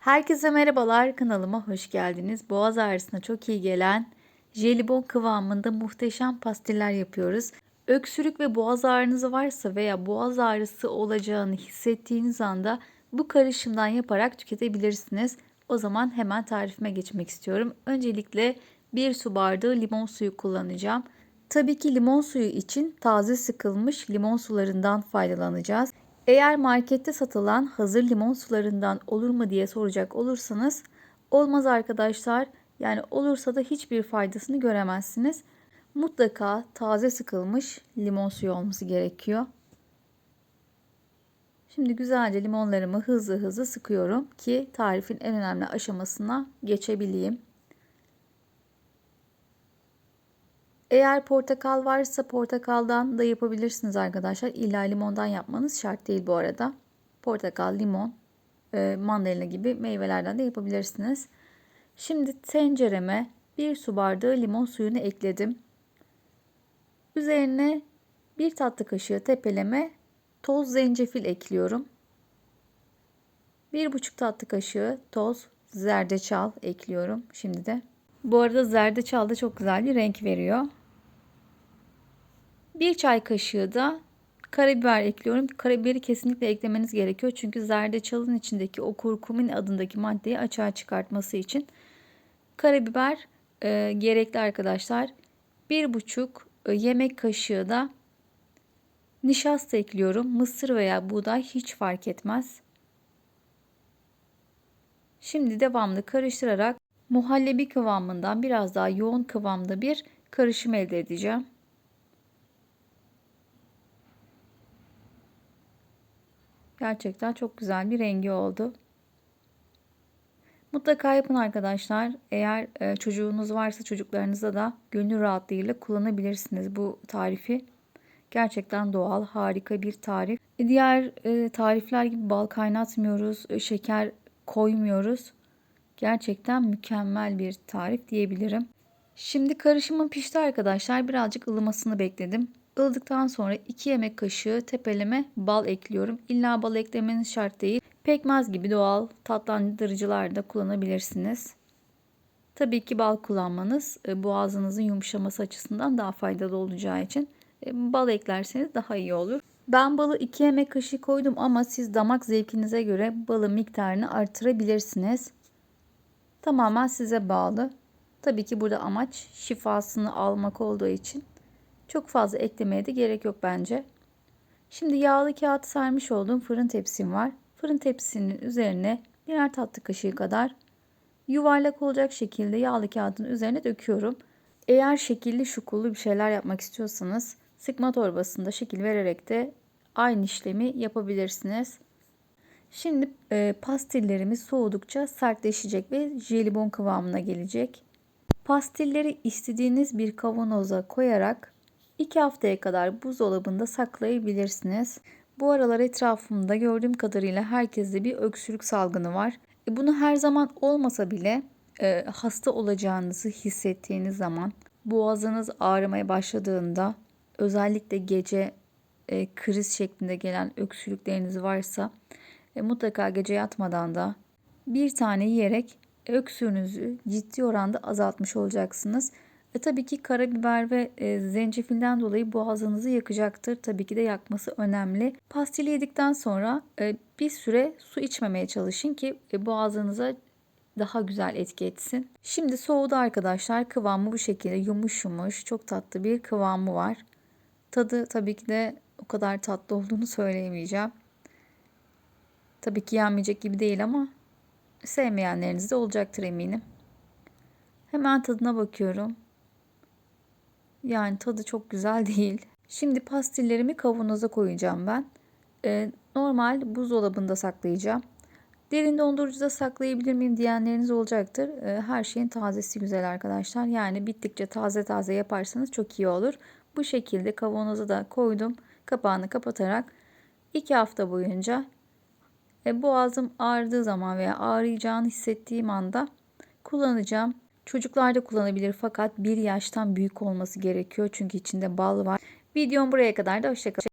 Herkese merhabalar, kanalıma hoş geldiniz. Boğaz ağrısına çok iyi gelen jelibon kıvamında muhteşem pastiller yapıyoruz. Öksürük ve boğaz ağrınız varsa veya boğaz ağrısı olacağını hissettiğiniz anda bu karışımdan yaparak tüketebilirsiniz. O zaman hemen tarifime geçmek istiyorum. Öncelikle 1 su bardağı limon suyu kullanacağım. Tabii ki limon suyu için taze sıkılmış limon sularından faydalanacağız. Eğer markette satılan hazır limon sularından olur mu diye soracak olursanız olmaz arkadaşlar. Yani olursa da hiçbir faydasını göremezsiniz. Mutlaka taze sıkılmış limon suyu olması gerekiyor. Şimdi güzelce limonlarımı hızlı hızlı sıkıyorum ki tarifin en önemli aşamasına geçebileyim. Eğer portakal varsa portakaldan da yapabilirsiniz arkadaşlar. İlla limondan yapmanız şart değil bu arada. Portakal, limon, mandalina gibi meyvelerden de yapabilirsiniz. Şimdi tencereme 1 su bardağı limon suyunu ekledim. Üzerine 1 tatlı kaşığı tepeleme toz zencefil ekliyorum. 1,5 tatlı kaşığı toz zerdeçal ekliyorum şimdi de. Bu arada zerdeçal da çok güzel bir renk veriyor. 1 çay kaşığı da karabiber ekliyorum. Karabiberi kesinlikle eklemeniz gerekiyor. Çünkü zerdeçalın içindeki o kurkumin adındaki maddeyi açığa çıkartması için karabiber gerekli arkadaşlar. 1,5 yemek kaşığı da nişasta ekliyorum. Mısır veya buğday hiç fark etmez. Şimdi devamlı karıştırarak muhallebi kıvamından biraz daha yoğun kıvamda bir karışım elde edeceğim. Gerçekten çok güzel bir rengi oldu. Mutlaka yapın arkadaşlar. Eğer çocuğunuz varsa çocuklarınıza da gönül rahatlığıyla kullanabilirsiniz bu tarifi. Gerçekten doğal, harika bir tarif. Diğer tarifler gibi bal kaynatmıyoruz, şeker koymuyoruz. Gerçekten mükemmel bir tarif diyebilirim. Şimdi karışımım pişti arkadaşlar. Birazcık ılımasını bekledim. Ilıdıktan sonra 2 yemek kaşığı tepeleme bal ekliyorum. İlla bal eklemeniz şart değil. Pekmez gibi doğal tatlandırıcılar da kullanabilirsiniz. Tabii ki bal kullanmanız boğazınızın yumuşaması açısından daha faydalı olacağı için bal eklerseniz daha iyi olur. Ben balı 2 yemek kaşığı koydum ama siz damak zevkinize göre balın miktarını artırabilirsiniz. Tamamen size bağlı. Tabii ki burada amaç şifasını almak olduğu için çok fazla eklemeye de gerek yok bence. Şimdi yağlı kağıt sermiş olduğum fırın tepsim var. Fırın tepsinin üzerine birer tatlı kaşığı kadar yuvarlak olacak şekilde yağlı kağıdın üzerine döküyorum. Eğer şekilli şukullu bir şeyler yapmak istiyorsanız sıkma torbasında şekil vererek de aynı işlemi yapabilirsiniz. Şimdi pastillerimiz soğudukça sertleşecek ve jelibon kıvamına gelecek. Pastilleri istediğiniz bir kavanoza koyarak 2 haftaya kadar buzdolabında saklayabilirsiniz. Bu aralar etrafımda gördüğüm kadarıyla herkeste bir öksürük salgını var. Bunu her zaman olmasa bile hasta olacağınızı hissettiğiniz zaman, boğazınız ağrımaya başladığında, özellikle gece kriz şeklinde gelen öksürükleriniz varsa mutlaka gece yatmadan da bir tane yiyerek öksürüğünüzü ciddi oranda azaltmış olacaksınız. Tabii ki karabiber ve zencefilden dolayı boğazınızı yakacaktır. Tabii ki de yakması önemli. Pastili yedikten sonra bir süre su içmemeye çalışın ki boğazınıza daha güzel etki etsin. Şimdi soğudu arkadaşlar. Kıvamı bu şekilde yumuş yumuş, çok tatlı bir kıvamı var. Tadı tabii ki de o kadar tatlı olduğunu söyleyemeyeceğim. Tabii ki yenmeyecek gibi değil ama sevmeyenleriniz de olacaktır eminim. Hemen tadına bakıyorum. Yani tadı çok güzel değil. Şimdi pastillerimi kavanoza koyacağım ben. Normal buzdolabında saklayacağım. Derin dondurucuda saklayabilir miyim diyenleriniz olacaktır. Her şeyin tazesi güzel arkadaşlar. Yani bittikçe taze taze yaparsanız çok iyi olur. Bu şekilde kavanoza da koydum. Kapağını kapatarak 2 hafta boyunca boğazım ağrıdığı zaman veya ağrıyacağını hissettiğim anda kullanacağım. Çocuklar da kullanabilir fakat 1 yaştan büyük olması gerekiyor çünkü içinde bal var. Videom buraya kadar da hoşça kalın.